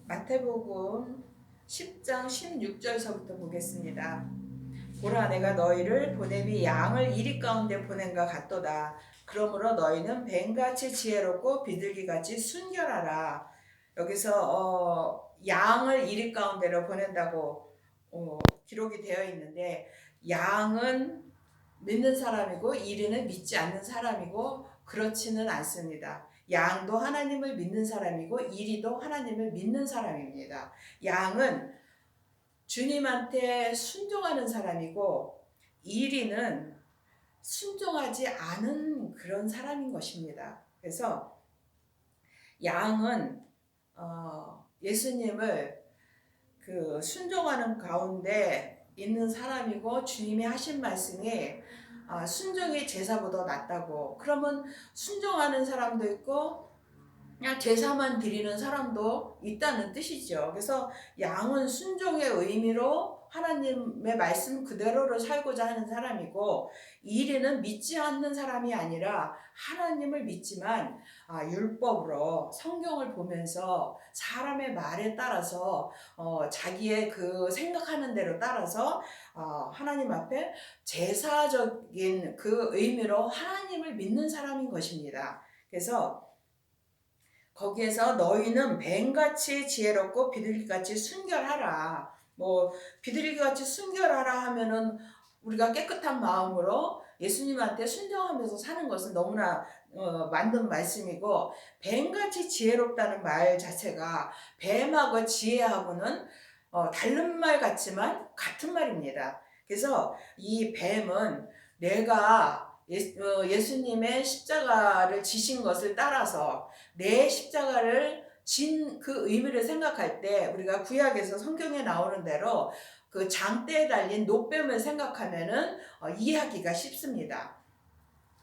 마태복음 10장 16절서부터 보겠습니다. 보라, 내가 너희를 보냄이 양을 이리 가운데 보낸과 같도다. 그러므로 너희는 뱀같이 지혜롭고 비둘기같이 순결하라. 여기서 양을 이리 가운데로 보낸다고 기록이 되어 있는데, 양은 믿는 사람이고 이리는 믿지 않는 사람이고 그렇지는 않습니다. 양도 하나님을 믿는 사람이고 이리도 하나님을 믿는 사람입니다. 양은 주님한테 순종하는 사람이고 이리는 순종하지 않은 그런 사람인 것입니다. 그래서 양은 예수님을 순종하는 가운데 있는 사람이고, 주님이 하신 말씀이 순종이 제사보다 낫다고. 그러면 순종하는 사람도 있고 그냥 제사만 드리는 사람도 있다는 뜻이죠. 그래서 양은 순종의 의미로 하나님의 말씀 그대로를 살고자 하는 사람이고, 이리는 믿지 않는 사람이 아니라 하나님을 믿지만 율법으로 성경을 보면서 사람의 말에 따라서 자기의 그 생각하는 대로 따라서 하나님 앞에 제사적인 그 의미로 하나님을 믿는 사람인 것입니다. 그래서 거기에서 너희는 뱀같이 지혜롭고 비둘기같이 순결하라. 비둘기같이 순결하라 하면은 우리가 깨끗한 마음으로 예수님한테 순종하면서 사는 것은 너무나 맞는 말씀이고, 뱀같이 지혜롭다는 말 자체가 뱀하고 지혜하고는 다른 말 같지만 같은 말입니다. 그래서 이 뱀은 내가 예수님의 십자가를 지신 것을 따라서 내 십자가를 진 그 의미를 생각할 때, 우리가 구약에서 성경에 나오는 대로 그 장대에 달린 노뱀을 생각하면은 이해하기가 쉽습니다.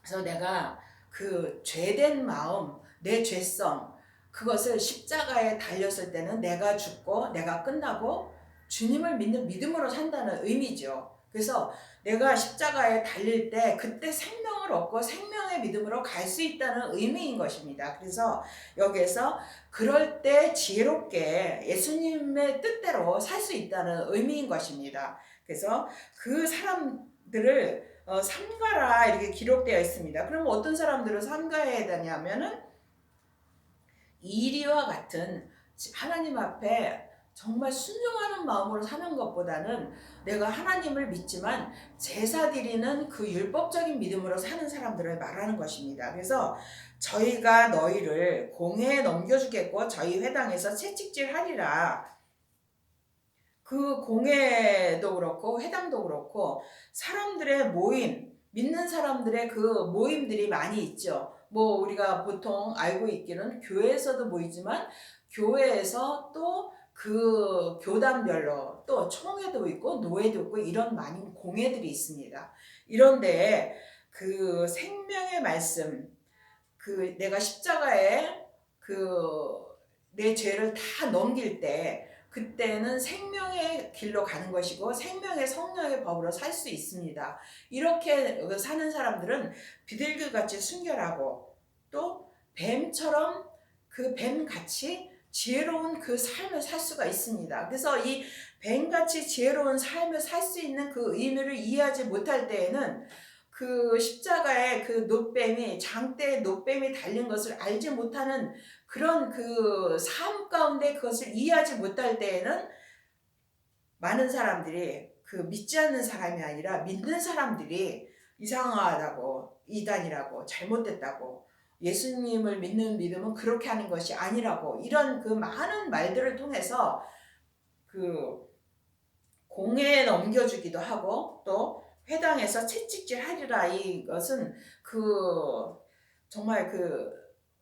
그래서 내가 그 죄된 마음, 내 죄성, 그것을 십자가에 달렸을 때는 내가 죽고 내가 끝나고 주님을 믿는 믿음으로 산다는 의미죠. 그래서 내가 십자가에 달릴 때 그때 생명을 얻고 생명의 믿음으로 갈 수 있다는 의미인 것입니다. 그래서 여기에서 그럴 때 지혜롭게 예수님의 뜻대로 살 수 있다는 의미인 것입니다. 그래서 그 사람들을 삼가라 이렇게 기록되어 있습니다. 그럼 어떤 사람들을 삼가해야 되냐면은 이리와 같은 하나님 앞에 정말 순종하는 마음으로 사는 것보다는 내가 하나님을 믿지만 제사 드리는 그 율법적인 믿음으로 사는 사람들을 말하는 것입니다. 그래서 저희가 너희를 공회에 넘겨주겠고 저희 회당에서 채찍질하리라. 그 공회도 그렇고 회당도 그렇고 사람들의 모임, 믿는 사람들의 그 모임들이 많이 있죠. 우리가 보통 알고 있기는 교회에서도 모이지만 교회에서 또 그 교단별로 또 총회도 있고 노회도 있고 이런 많은 공회들이 있습니다. 이런데 그 생명의 말씀, 내가 십자가에 내 죄를 다 넘길 때 그때는 생명의 길로 가는 것이고 생명의 성령의 법으로 살 수 있습니다. 이렇게 사는 사람들은 비둘기같이 순결하고 또 뱀처럼 그 뱀같이 지혜로운 그 삶을 살 수가 있습니다. 그래서 이 뱀같이 지혜로운 삶을 살 수 있는 그 의미를 이해하지 못할 때에는 그 십자가에 그 노뱀이 장대에 노뱀이 달린 것을 알지 못하는 그런 그 삶 가운데 그것을 이해하지 못할 때에는 많은 사람들이 그 믿지 않는 사람이 아니라 믿는 사람들이 이상하다고, 이단이라고, 잘못됐다고, 예수님을 믿는 믿음은 그렇게 하는 것이 아니라고, 이런 그 많은 말들을 통해서 그 공회에 넘겨주기도 하고 또 회당에서 채찍질 하리라. 이것은 정말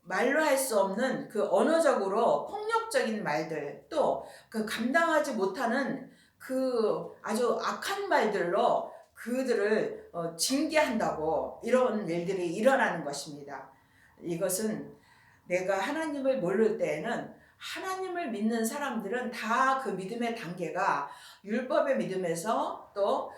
말로 할 수 없는 그 언어적으로 폭력적인 말들, 또 감당하지 못하는 그 아주 악한 말들로 그들을 징계한다고 이런 일들이 일어나는 것입니다. 이것은 내가 하나님을 모를 때에는, 하나님을 믿는 사람들은 다 그 믿음의 단계가 율법의 믿음에서 또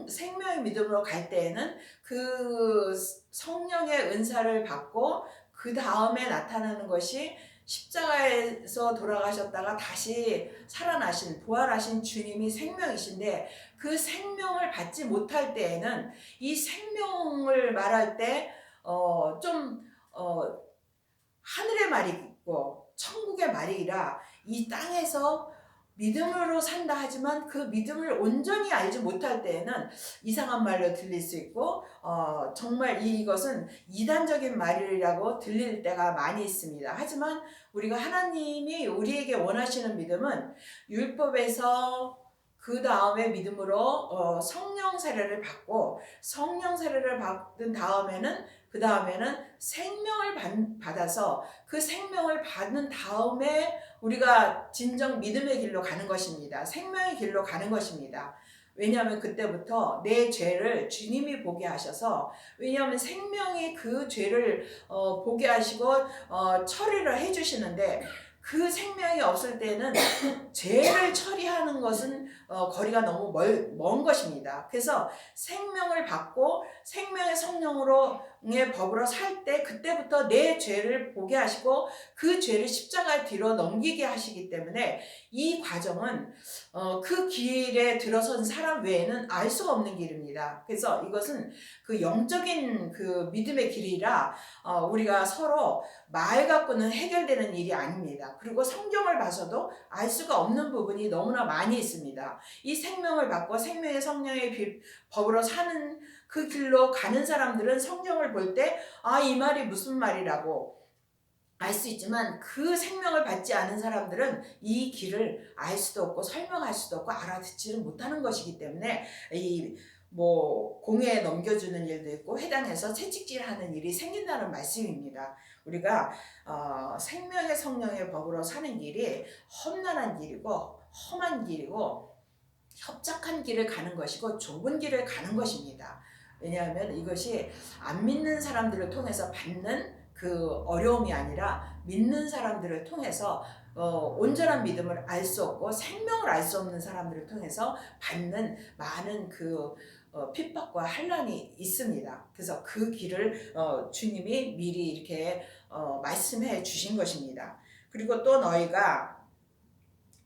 생명의 믿음으로 갈 때에는 그 성령의 은사를 받고 그 다음에 나타나는 것이 십자가에서 돌아가셨다가 다시 살아나신 부활하신 주님이 생명이신데 그 생명을 받지 못할 때에는 이 생명을 말할 때 좀 하늘의 말이 있고 천국의 말이라 이 땅에서 믿음으로 산다 하지만 그 믿음을 온전히 알지 못할 때에는 이상한 말로 들릴 수 있고 정말 이것은 이단적인 말이라고 들릴 때가 많이 있습니다. 하지만 우리가 하나님이 우리에게 원하시는 믿음은 율법에서 그 다음에 믿음으로 성령 세례를 받고 성령 세례를 받은 다음에는 그 다음에는 생명을 받아서 그 생명을 받은 다음에 우리가 진정 믿음의 길로 가는 것입니다. 생명의 길로 가는 것입니다. 왜냐하면 그때부터 내 죄를 주님이 보게 하셔서 왜냐하면 생명이 그 죄를 보게 하시고 처리를 해주시는데 그 생명이 없을 때는 죄를 처리하는 것은 거리가 너무 먼 것입니다. 그래서 생명을 받고 생명의 성령의 법으로 살 때 그때부터 내 죄를 보게 하시고 그 죄를 십자가 뒤로 넘기게 하시기 때문에 이 과정은 그 길에 들어선 사람 외에는 알 수가 없는 길입니다. 그래서 이것은 그 영적인 그 믿음의 길이라 우리가 서로 말 갖고는 해결되는 일이 아닙니다. 그리고 성경을 봐서도 알 수가 없는 부분이 너무나 많이 있습니다. 이 생명을 받고 생명의 성령의 법으로 사는 그 길로 가는 사람들은 성경을 볼 때 이 말이 무슨 말이라고 알 수 있지만 그 생명을 받지 않은 사람들은 이 길을 알 수도 없고 설명할 수도 없고 알아듣지를 못하는 것이기 때문에 공회에 넘겨주는 일도 있고 회당에서 채찍질하는 일이 생긴다는 말씀입니다. 우리가 생명의 성령의 법으로 사는 길이 험난한 길이고 험한 길이고 협착한 길을 가는 것이고 좁은 길을 가는 것입니다. 왜냐하면 이것이 안 믿는 사람들을 통해서 받는 그 어려움이 아니라 믿는 사람들을 통해서 온전한 믿음을 알 수 없고 생명을 알 수 없는 사람들을 통해서 받는 많은 그 핍박과 환난이 있습니다. 그래서 그 길을 주님이 미리 이렇게 말씀해 주신 것입니다. 그리고 또 너희가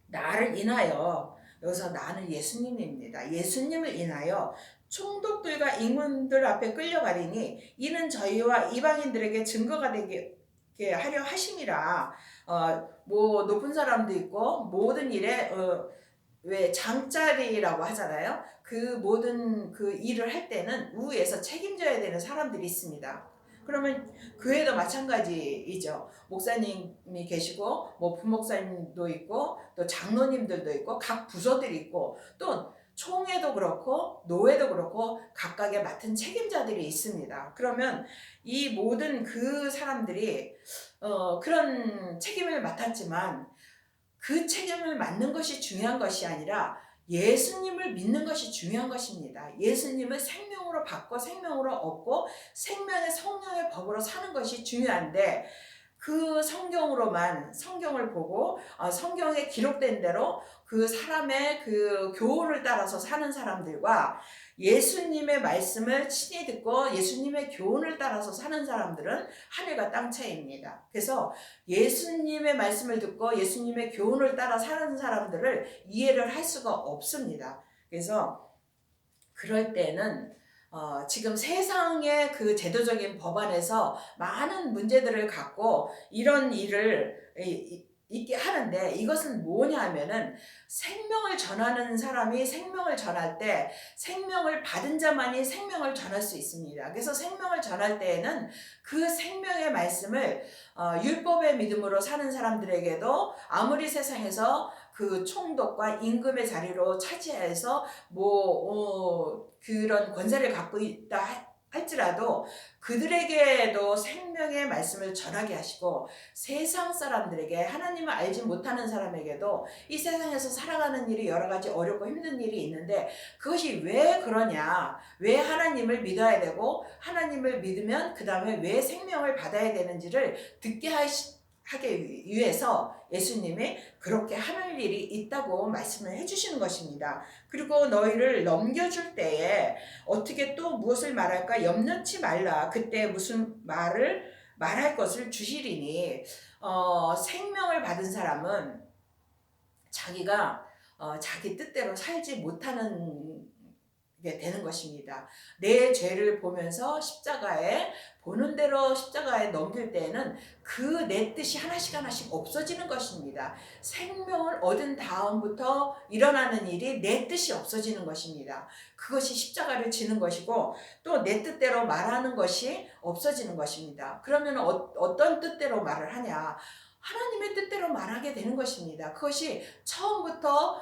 나를 인하여 여기서 나는 예수님입니다. 예수님을 인하여 총독들과 임금들 앞에 끌려가리니 이는 저희와 이방인들에게 증거가 되게 하려 하심이라. 높은 사람도 있고 모든 일에 왜 장자리라고 하잖아요. 그 모든 그 일을 할 때는 우에서 책임져야 되는 사람들이 있습니다. 그러면 교회도 마찬가지이죠. 목사님이 계시고 부목사님도 있고 또 장로님들도 있고 각 부서들이 있고 또 총회도 그렇고 노회도 그렇고 각각의 맡은 책임자들이 있습니다. 그러면 이 모든 그 사람들이 그런 책임을 맡았지만 그 책임을 맡는 것이 중요한 것이 아니라 예수님을 믿는 것이 중요한 것입니다. 예수님을 생명으로 받고 생명으로 얻고 생명의 성령의 법으로 사는 것이 중요한데 그 성경을 보고 성경에 기록된 대로 그 사람의 그 교훈을 따라서 사는 사람들과 예수님의 말씀을 친히 듣고 예수님의 교훈을 따라서 사는 사람들은 하늘과 땅 차이입니다. 그래서 예수님의 말씀을 듣고 예수님의 교훈을 따라 사는 사람들을 이해를 할 수가 없습니다. 그래서 그럴 때는 지금 세상의 그 제도적인 법안에서 많은 문제들을 갖고 이런 일을 있게 하는데 이것은 뭐냐 하면은 생명을 전하는 사람이 생명을 전할 때 생명을 받은 자만이 생명을 전할 수 있습니다. 그래서 생명을 전할 때에는 그 생명의 말씀을 율법의 믿음으로 사는 사람들에게도 아무리 세상에서 그 총독과 임금의 자리로 차지해서 그런 권세를 갖고 있다 할지라도 그들에게도 생명의 말씀을 전하게 하시고 세상 사람들에게 하나님을 알지 못하는 사람에게도 이 세상에서 살아가는 일이 여러 가지 어렵고 힘든 일이 있는데 그것이 왜 그러냐, 왜 하나님을 믿어야 되고 하나님을 믿으면 그 다음에 왜 생명을 받아야 되는지를 듣게 하기 위해서 예수님이 그렇게 하는 일이 있다고 말씀을 해주시는 것입니다. 그리고 너희를 넘겨줄 때에 어떻게 또 무엇을 말할까 염려치 말라. 그때 무슨 말을 말할 것을 주시리니 생명을 받은 사람은 자기가 자기 뜻대로 살지 못하는 게 되는 것입니다. 내 죄를 보면서 보는 대로 십자가에 넘길 때에는 그 내 뜻이 하나씩 하나씩 없어지는 것입니다. 생명을 얻은 다음부터 일어나는 일이 내 뜻이 없어지는 것입니다. 그것이 십자가를 지는 것이고 또 내 뜻대로 말하는 것이 없어지는 것입니다. 그러면 어떤 뜻대로 말을 하냐? 하나님의 뜻대로 말하게 되는 것입니다. 그것이 처음부터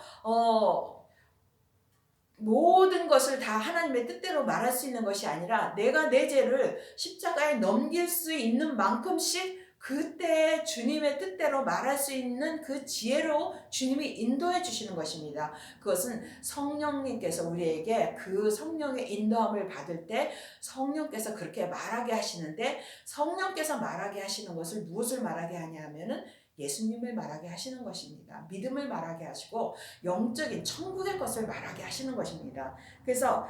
모든 것을 다 하나님의 뜻대로 말할 수 있는 것이 아니라 내가 내 죄를 십자가에 넘길 수 있는 만큼씩 그때 주님의 뜻대로 말할 수 있는 그 지혜로 주님이 인도해 주시는 것입니다. 그것은 성령님께서 우리에게 그 성령의 인도함을 받을 때 성령께서 그렇게 말하게 하시는데, 성령께서 말하게 하시는 것을 무엇을 말하게 하냐면은 예수님을 말하게 하시는 것입니다. 믿음을 말하게 하시고 영적인 천국의 것을 말하게 하시는 것입니다. 그래서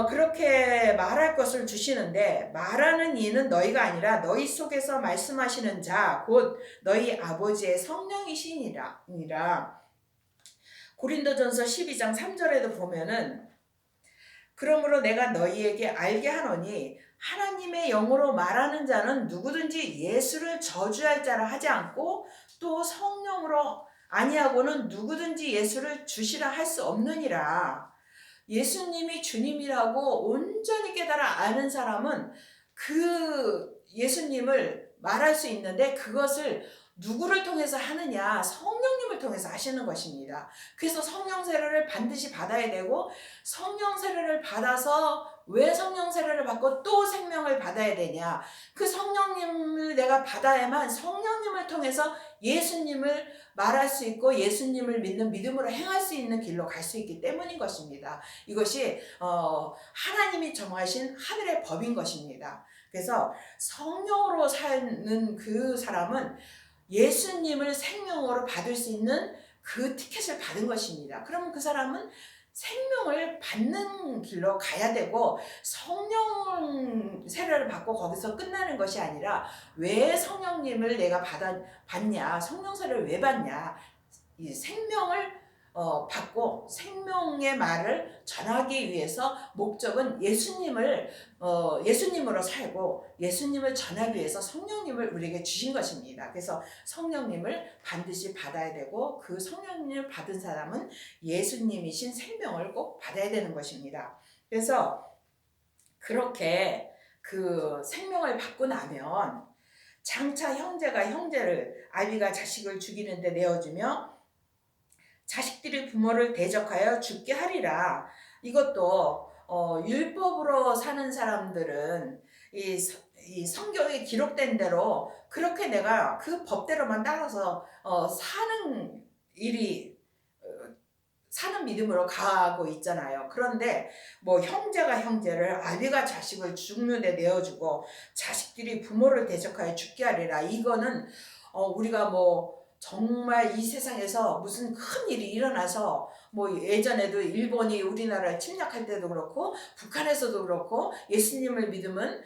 그렇게 말할 것을 주시는데, 말하는 이는 너희가 아니라 너희 속에서 말씀하시는 자 곧 너희 아버지의 성령이시니라. 고린도전서 12장 3절에도 보면은 그러므로 내가 너희에게 알게 하노니 하나님의 영으로 말하는 자는 누구든지 예수를 저주할 자라 하지 않고 또 성령으로 아니하고는 누구든지 예수를 주시라 할 수 없느니라. 예수님이 주님이라고 온전히 깨달아 아는 사람은 그 예수님을 말할 수 있는데, 그것을 누구를 통해서 하느냐? 성령님을 통해서 하시는 것입니다. 그래서 성령 세례를 반드시 받아야 되고, 성령 세례를 받아서 왜 성령 세례를 받고 또 생명을 받아야 되냐? 그 성령님을 내가 받아야만 성령님을 통해서 예수님을 말할 수 있고 예수님을 믿는 믿음으로 행할 수 있는 길로 갈 수 있기 때문인 것입니다. 이것이 하나님이 정하신 하늘의 법인 것입니다. 그래서 성령으로 사는 그 사람은 예수님을 생명으로 받을 수 있는 그 티켓을 받은 것입니다. 그러면 그 사람은 생명을 받는 길로 가야 되고, 성령 세례를 받고 거기서 끝나는 것이 아니라 왜 성령님을 내가 받냐? 성령 세례를 왜 받냐? 이 생명을 받고 생명의 말을 전하기 위해서 목적은 예수님으로 살고 예수님을 전하기 위해서 성령님을 우리에게 주신 것입니다. 그래서 성령님을 반드시 받아야 되고, 그 성령님을 받은 사람은 예수님이신 생명을 꼭 받아야 되는 것입니다. 그래서 그렇게 그 생명을 받고 나면 장차 형제가 형제를, 아비가 자식을 죽이는데 내어주며 자식들이 부모를 대적하여 죽게 하리라. 이것도 율법으로 사는 사람들은 이 성경에 기록된 대로 그렇게 내가 그 법대로만 따라서 사는 믿음으로 가고 있잖아요. 그런데 뭐 형제가 형제를, 아비가 자식을 죽는데 내어주고 자식들이 부모를 대적하여 죽게 하리라. 이거는 우리가 뭐 정말 이 세상에서 무슨 큰 일이 일어나서, 뭐 예전에도 일본이 우리나라를 침략할 때도 그렇고 북한에서도 그렇고 예수님을 믿으면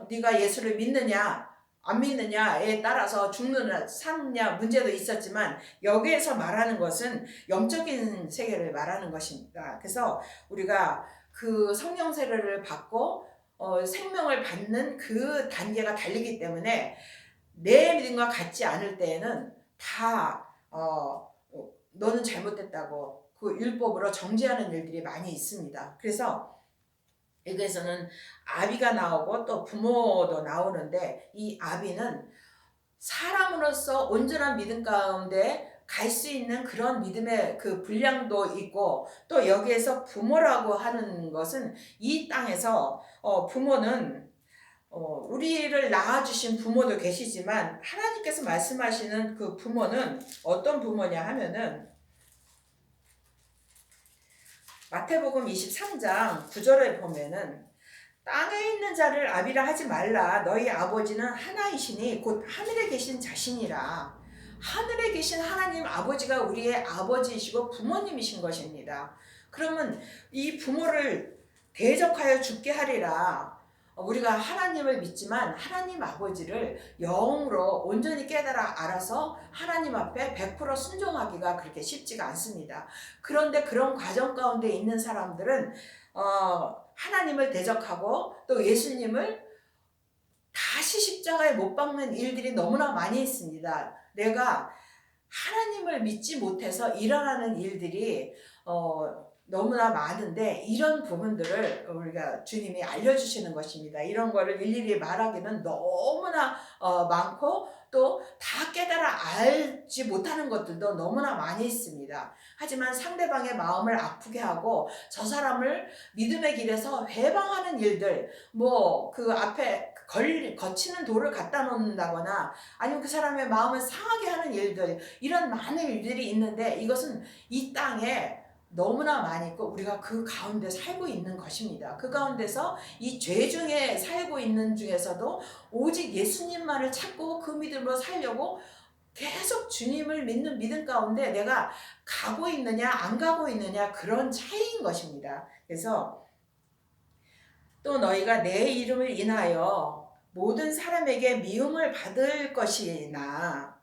네가 예수를 믿느냐 안 믿느냐에 따라서 죽느냐 사느냐 문제도 있었지만, 여기에서 말하는 것은 영적인 세계를 말하는 것입니다. 그래서 우리가 그 성령 세례를 받고 생명을 받는 그 단계가 달리기 때문에 내 믿음과 같지 않을 때에는 다 너는 잘못됐다고 그 율법으로 정죄하는 일들이 많이 있습니다. 그래서 여기에서는 아비가 나오고 또 부모도 나오는데, 이 아비는 사람으로서 온전한 믿음 가운데 갈 수 있는 그런 믿음의 그 분량도 있고, 또 여기에서 부모라고 하는 것은 이 땅에서 부모는 우리를 낳아주신 부모도 계시지만, 하나님께서 말씀하시는 그 부모는 어떤 부모냐 하면은 마태복음 23장 9절에 보면은 땅에 있는 자를 아비라 하지 말라. 너희 아버지는 하나이시니 곧 하늘에 계신 자신이라. 하늘에 계신 하나님 아버지가 우리의 아버지이시고 부모님이신 것입니다. 그러면 이 부모를 대적하여 죽게 하리라. 우리가 하나님을 믿지만 하나님 아버지를 영으로 온전히 깨달아 알아서 하나님 앞에 100% 순종하기가 그렇게 쉽지가 않습니다. 그런데 그런 과정 가운데 있는 사람들은 하나님을 대적하고 또 예수님을 다시 십자가에 못 박는 일들이 너무나 많이 있습니다. 내가 하나님을 믿지 못해서 일어나는 일들이 너무나 많은데 이런 부분들을 우리가 주님이 알려주시는 것입니다. 이런 거를 일일이 말하기는 너무나 많고 또 다 깨달아 알지 못하는 것들도 너무나 많이 있습니다. 하지만 상대방의 마음을 아프게 하고 저 사람을 믿음의 길에서 회방하는 일들, 뭐 그 앞에 거치는 돌을 갖다 놓는다거나 아니면 그 사람의 마음을 상하게 하는 일들, 이런 많은 일들이 있는데 이것은 이 땅에 너무나 많이 있고 우리가 그 가운데 살고 있는 것입니다. 그 가운데서 이 죄 중에 살고 있는 중에서도 오직 예수님만을 찾고 그 믿음으로 살려고 계속 주님을 믿는 믿음 가운데 내가 가고 있느냐 안 가고 있느냐, 그런 차이인 것입니다. 그래서 또 너희가 내 이름을 인하여 모든 사람에게 미움을 받을 것이나,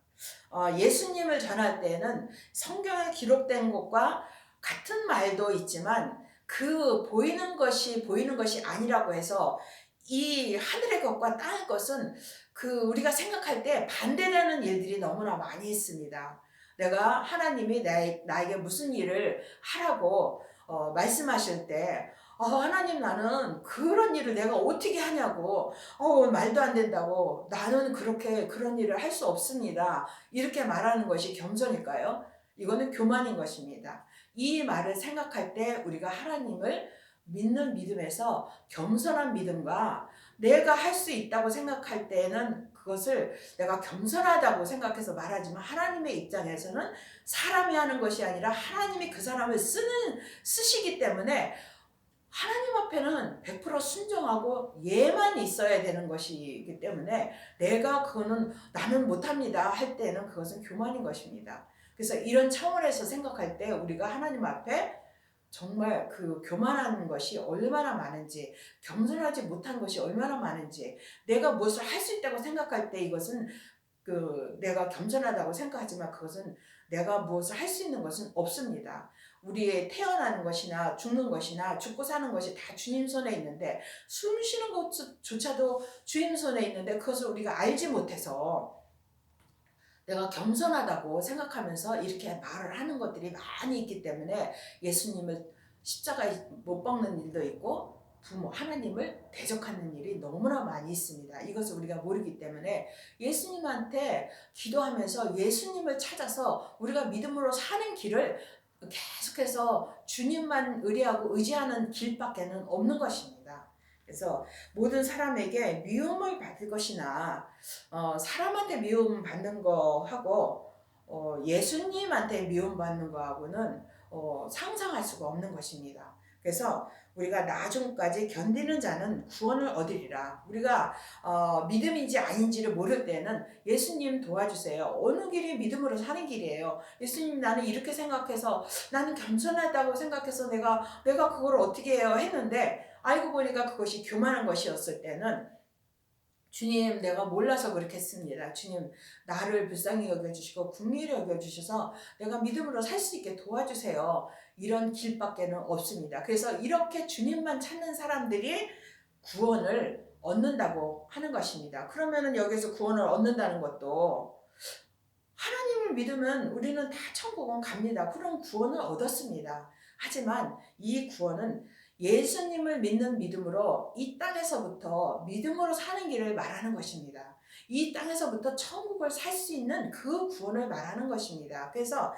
예수님을 전할 때는 성경에 기록된 것과 같은 말도 있지만 그 보이는 것이 아니라고 해서 이 하늘의 것과 땅의 것은 그 우리가 생각할 때 반대되는 일들이 너무나 많이 있습니다. 내가 하나님이 나에게 무슨 일을 하라고 말씀하실 때 하나님, 나는 그런 일을 내가 어떻게 하냐고, 말도 안 된다고, 나는 그런 일을 할 수 없습니다, 이렇게 말하는 것이 겸손일까요? 이거는 교만인 것입니다. 이 말을 생각할 때 우리가 하나님을 믿는 믿음에서 겸손한 믿음과 내가 할 수 있다고 생각할 때는 그것을 내가 겸손하다고 생각해서 말하지만 하나님의 입장에서는 사람이 하는 것이 아니라 하나님이 그 사람을 쓰시기 때문에 하나님 앞에는 100% 순종하고 예만 있어야 되는 것이기 때문에 내가 그거는 나는 못합니다 할 때는 그것은 교만인 것입니다. 그래서 이런 차원에서 생각할 때 우리가 하나님 앞에 정말 그 교만한 것이 얼마나 많은지, 겸손하지 못한 것이 얼마나 많은지, 내가 무엇을 할 수 있다고 생각할 때 이것은 내가 겸손하다고 생각하지만 그것은 내가 무엇을 할 수 있는 것은 없습니다. 우리의 태어나는 것이나 죽는 것이나 죽고 사는 것이 다 주님 손에 있는데, 숨 쉬는 것조차도 주님 손에 있는데 그것을 우리가 알지 못해서 내가 겸손하다고 생각하면서 이렇게 말을 하는 것들이 많이 있기 때문에 예수님을 십자가에 못 박는 일도 있고 하나님을 대적하는 일이 너무나 많이 있습니다. 이것을 우리가 모르기 때문에 예수님한테 기도하면서 예수님을 찾아서 우리가 믿음으로 사는 길을 계속해서 주님만 의뢰하고 의지하는 길밖에는 없는 것입니다. 그래서 모든 사람에게 미움을 받을 것이나 사람한테 미움 받는 거하고 예수님한테 미움 받는 거하고는 상상할 수가 없는 것입니다. 그래서 우리가 나중까지 견디는 자는 구원을 얻으리라. 우리가 믿음인지 아닌지를 모를 때는 예수님 도와주세요. 어느 길이 믿음으로 사는 길이에요. 예수님, 나는 이렇게 생각해서, 나는 겸손하다고 생각해서 내가 그걸 어떻게 해요 했는데 알고 보니까 그것이 교만한 것이었을 때는 주님, 내가 몰라서 그렇게 했습니다. 주님, 나를 불쌍히 여겨주시고 긍휼히 여겨주셔서 내가 믿음으로 살 수 있게 도와주세요. 이런 길밖에는 없습니다. 그래서 이렇게 주님만 찾는 사람들이 구원을 얻는다고 하는 것입니다. 그러면은 여기서 구원을 얻는다는 것도 하나님을 믿으면 우리는 다 천국은 갑니다. 그런 구원을 얻었습니다. 하지만 이 구원은 예수님을 믿는 믿음으로 이 땅에서부터 믿음으로 사는 길을 말하는 것입니다. 이 땅에서부터 천국을 살 수 있는 그 구원을 말하는 것입니다. 그래서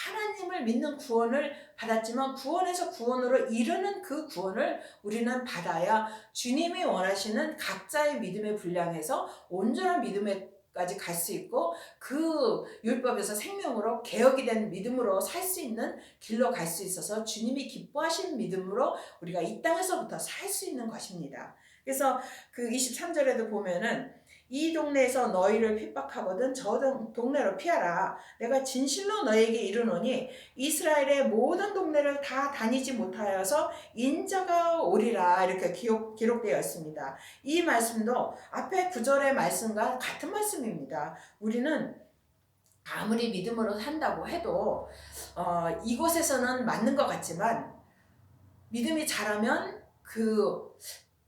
하나님을 믿는 구원을 받았지만 구원에서 구원으로 이르는 그 구원을 우리는 받아야 주님이 원하시는 각자의 믿음의 분량에서 온전한 믿음의 까지 갈 수 있고 그 율법에서 생명으로 개혁이 된 믿음으로 살 수 있는 길로 갈 수 있어서 주님이 기뻐하시는 믿음으로 우리가 이 땅에서부터 살 수 있는 것입니다. 그래서 그 23절에도 보면은 이 동네에서 너희를 핍박하거든 저 동네로 피하라. 내가 진실로 너에게 이르노니 이스라엘의 모든 동네를 다 다니지 못하여서 인자가 오리라. 이렇게 기록되어 있습니다. 이 말씀도 앞에 9절의 말씀과 같은 말씀입니다. 우리는 아무리 믿음으로 산다고 해도 이곳에서는 맞는 것 같지만 믿음이 자라면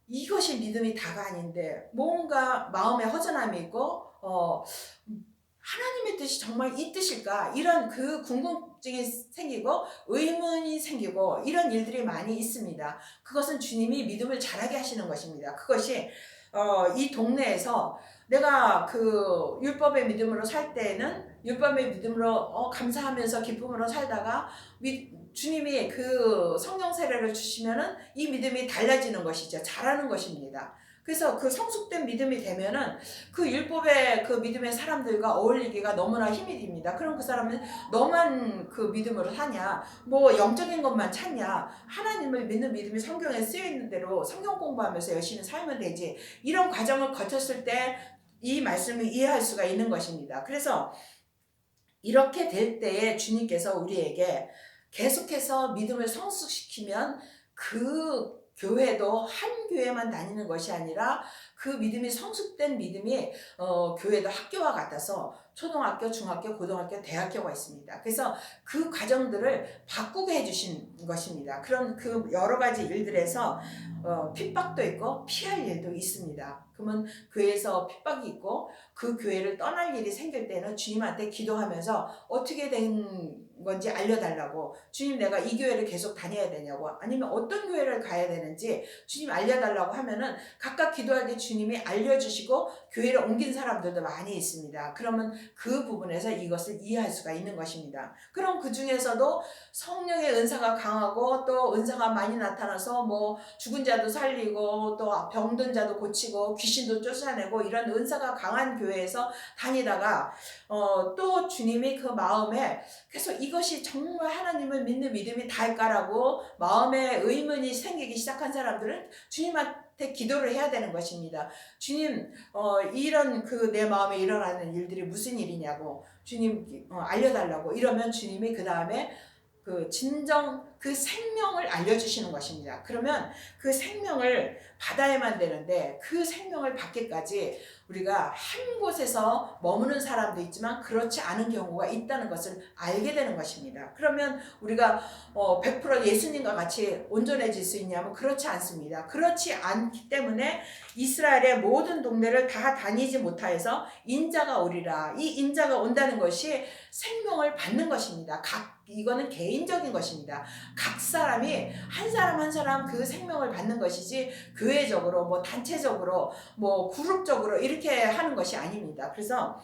이것이 믿음이 다가 아닌데 뭔가 마음에 허전함이 있고 하나님의 뜻이 정말 이 뜻일까? 이런 궁금증이 생기고 의문이 생기고 이런 일들이 많이 있습니다. 그것은 주님이 믿음을 자라게 하시는 것입니다. 그것이 이 동네에서 내가 율법의 믿음으로 살 때에는 율법의 믿음으로 감사하면서 기쁨으로 살다가 주님이 성령 세례를 주시면은 이 믿음이 달라지는 것이죠. 자라는 것입니다. 그래서 성숙된 믿음이 되면은 율법의 믿음의 사람들과 어울리기가 너무나 힘이 듭니다. 그럼 그 사람은 너만 믿음으로 사냐? 뭐 영적인 것만 찾냐? 하나님을 믿는 믿음이 성경에 쓰여 있는 대로 성경 공부하면서 열심히 살면 되지. 이런 과정을 거쳤을 때 이 말씀을 이해할 수가 있는 것입니다. 그래서 이렇게 될 때에 주님께서 우리에게 계속해서 믿음을 성숙시키면 교회도 한 교회만 다니는 것이 아니라 믿음이 성숙된 믿음이 교회도 학교와 같아서 초등학교, 중학교, 고등학교, 대학교가 있습니다. 그래서 그 과정들을 바꾸게 해주신 것입니다. 그런 여러 가지 일들에서 핍박도 있고 피할 일도 있습니다. 그러면 교회에서 핍박이 있고 그 교회를 떠날 일이 생길 때는 주님한테 기도하면서 어떻게 된 건지 알려달라고, 주님 내가 이 교회를 계속 다녀야 되냐고 아니면 어떤 교회를 가야 되는지 주님 알려달라고 하면은 각각 기도할 때 주님이 알려주시고 교회를 옮긴 사람들도 많이 있습니다. 그러면 그 부분에서 이것을 이해할 수가 있는 것입니다. 그럼 그 중에서도 성령의 은사가 강하고 또 은사가 많이 나타나서 뭐 죽은 자도 살리고 또 병든 자도 고치고 귀신도 쫓아내고 이런 은사가 강한 교회에서 다니다가 또 주님이 마음에 계속 이것이 정말 하나님을 믿는 믿음이 달까라고 마음에 의문이 생기기 시작한 사람들은 주님한테 기도를 해야 되는 것입니다. 주님 이런 내 마음에 일어나는 일들이 무슨 일이냐고 주님 알려달라고 이러면 주님이 그 다음에 진정 생명을 알려주시는 것입니다. 그러면 생명을 받아야만 되는데 생명을 받기까지 우리가 한 곳에서 머무는 사람도 있지만 그렇지 않은 경우가 있다는 것을 알게 되는 것입니다. 그러면 우리가 100% 예수님과 같이 온전해질 수 있냐면 그렇지 않습니다. 그렇지 않기 때문에 이스라엘의 모든 동네를 다 다니지 못하여서 인자가 오리라. 이 인자가 온다는 것이 생명을 받는 것입니다. 이거는 개인적인 것입니다. 각 사람이 한 사람 한 사람 생명을 받는 것이지 교회적으로 뭐 단체적으로 뭐 그룹적으로 이렇게 하는 것이 아닙니다. 그래서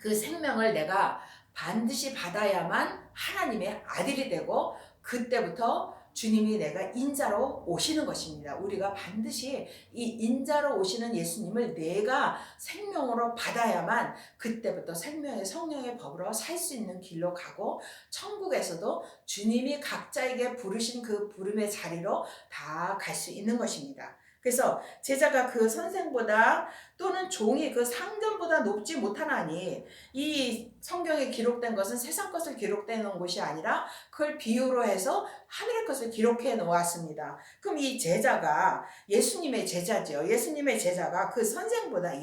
생명을 내가 반드시 받아야만 하나님의 아들이 되고 그때부터 주님이 내가 인자로 오시는 것입니다. 우리가 반드시 이 인자로 오시는 예수님을 내가 생명으로 받아야만 그때부터 생명의 성령의 법으로 살 수 있는 길로 가고 천국에서도 주님이 각자에게 부르신 부름의 자리로 다 갈 수 있는 것입니다. 그래서 제자가 선생보다 또는 종이 상전보다 높지 못하나니, 이 성경에 기록된 것은 세상 것을 기록되어 놓은 것이 아니라 그걸 비유로 해서 하늘의 것을 기록해 놓았습니다. 그럼 이 제자가 예수님의 제자죠. 예수님의 제자가 선생보다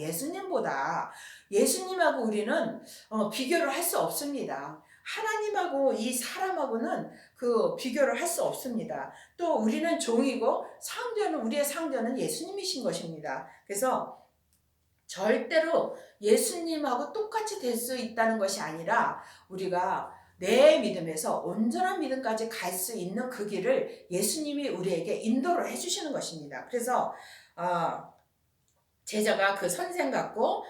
예수님하고 우리는 비교를 할 수 없습니다. 하나님하고 이 사람하고는 비교를 할 수 없습니다. 또 우리는 종이고 우리의 상전은 예수님이신 것입니다. 그래서 절대로 예수님하고 똑같이 될 수 있다는 것이 아니라 우리가 내 믿음에서 온전한 믿음까지 갈 수 있는 그 길을 예수님이 우리에게 인도를 해주시는 것입니다. 그래서 제자가 선생 같고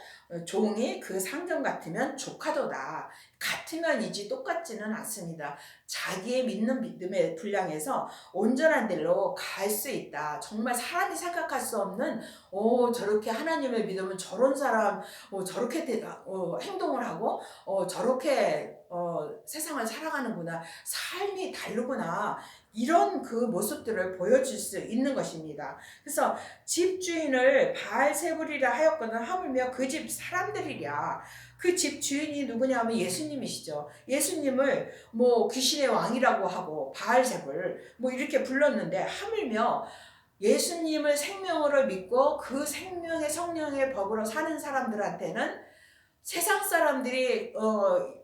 종이 그 상점 같으면 조카도다. 같으면이지 똑같지는 않습니다. 자기의 믿는 믿음의 분량에서 온전한 데로 갈 수 있다. 정말 사람이 생각할 수 없는 저렇게 하나님을 믿으면 저런 사람 저렇게 행동을 하고 저렇게 세상을 살아가는구나. 삶이 다르구나. 이런 그 모습들을 보여줄 수 있는 것입니다. 그래서 집주인을 바알세불이라 하였거든 하물며 그 집 사람들이랴. 그 집 주인이 누구냐 하면 예수님이시죠. 예수님을 뭐 귀신의 왕이라고 하고 바알세불 뭐 이렇게 불렀는데 하물며 예수님을 생명으로 믿고 그 생명의 성령의 법으로 사는 사람들한테는 세상 사람들이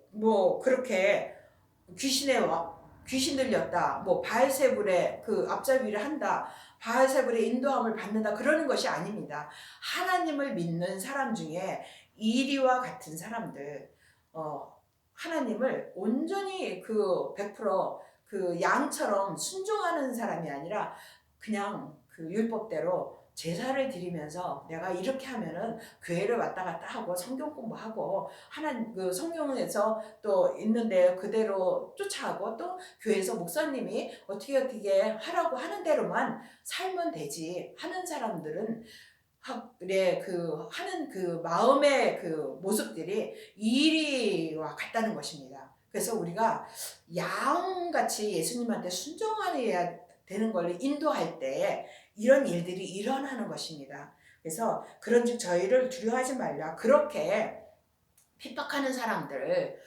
뭐 그렇게 귀신 들렸다, 뭐 바알세불의 그 앞잡이를 한다, 바알세불의 인도함을 받는다, 그러는 것이 아닙니다. 하나님을 믿는 사람 중에 이리와 같은 사람들, 하나님을 온전히 그 100%그 양처럼 순종하는 사람이 아니라 그냥 그 율법대로 제사를 드리면서 내가 이렇게 하면은 교회를 왔다 갔다 하고 성경 공부하고 하나님 그 성경에서 또 있는데 그대로 쫓아가고 또 교회에서 목사님이 어떻게 하라고 하는 대로만 살면 되지 하는 사람들은 그 하는 그 마음의 그 모습들이 이리와 같다는 것입니다. 그래서 우리가 양같이 예수님한테 순종해야 되는 걸 인도할 때 이런 일들이 일어나는 것입니다. 그래서 그런즉 저희를 두려워하지 말라. 그렇게 핍박하는 사람들,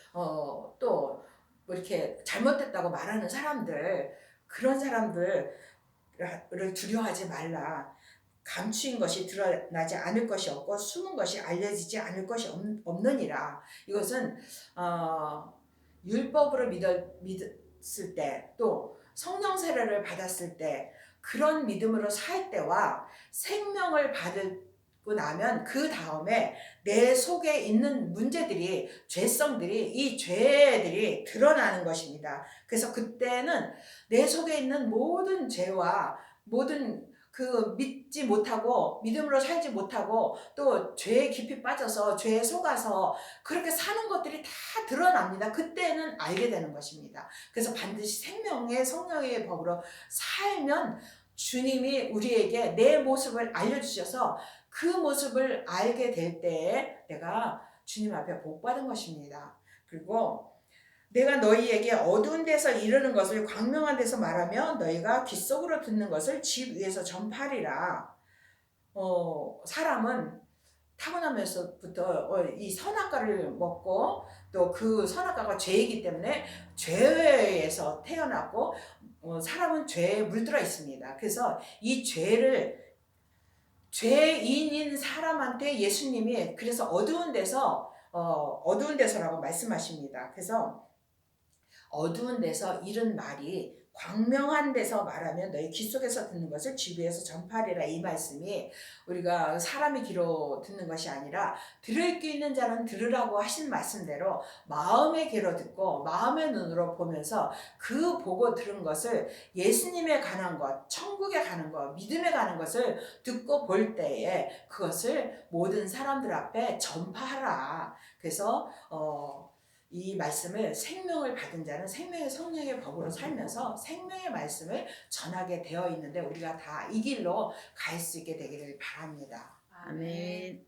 또 뭐 이렇게 잘못됐다고 말하는 사람들, 그런 사람들을 두려워하지 말라. 감추인 것이 드러나지 않을 것이 없고 숨은 것이 알려지지 않을 것이 없느니라. 이것은 율법으로 믿었을 때, 또 성령 세례를 받았을 때, 그런 믿음으로 살 때와 생명을 받고 나면 그 다음에 내 속에 있는 문제들이, 죄성들이, 이 죄들이 드러나는 것입니다. 그래서 그때는 내 속에 있는 모든 죄와 모든 그 믿지 못하고 믿음으로 살지 못하고 또 죄에 깊이 빠져서 죄에 속아서 그렇게 사는 것들이 다 드러납니다. 그때는 알게 되는 것입니다. 그래서 반드시 생명의 성령의 법으로 살면 주님이 우리에게 내 모습을 알려주셔서 그 모습을 알게 될 때에 내가 주님 앞에 복 받은 것입니다. 그리고 내가 너희에게 어두운 데서 이르는 것을 광명한 데서 말하며 너희가 귓속으로 듣는 것을 집 위에서 전파하리라. 사람은 타고나면서부터 이 선악과를 먹고 또 그 선악과가 죄이기 때문에 죄에서 태어났고 사람은 죄에 물들어 있습니다. 그래서 이 죄인인 사람한테 예수님이 그래서 어두운 데서라고 말씀하십니다. 그래서 어두운 데서 이른 말이 광명한 데서 말하면 너희 귀 속에서 듣는 것을 집 위에서 전파하리라. 이 말씀이 우리가 사람의 귀로 듣는 것이 아니라 들을 귀 있는 자는 들으라고 하신 말씀대로 마음의 귀로 듣고 마음의 눈으로 보면서 그 보고 들은 것을 예수님에 관한 것, 천국에 가는 것, 믿음에 가는 것을 듣고 볼 때에 그것을 모든 사람들 앞에 전파하라. 그래서 이 말씀을 생명을 받은 자는 생명의 성령의 법으로 살면서 생명의 말씀을 전하게 되어 있는데 우리가 다 이 길로 갈 수 있게 되기를 바랍니다. 아멘.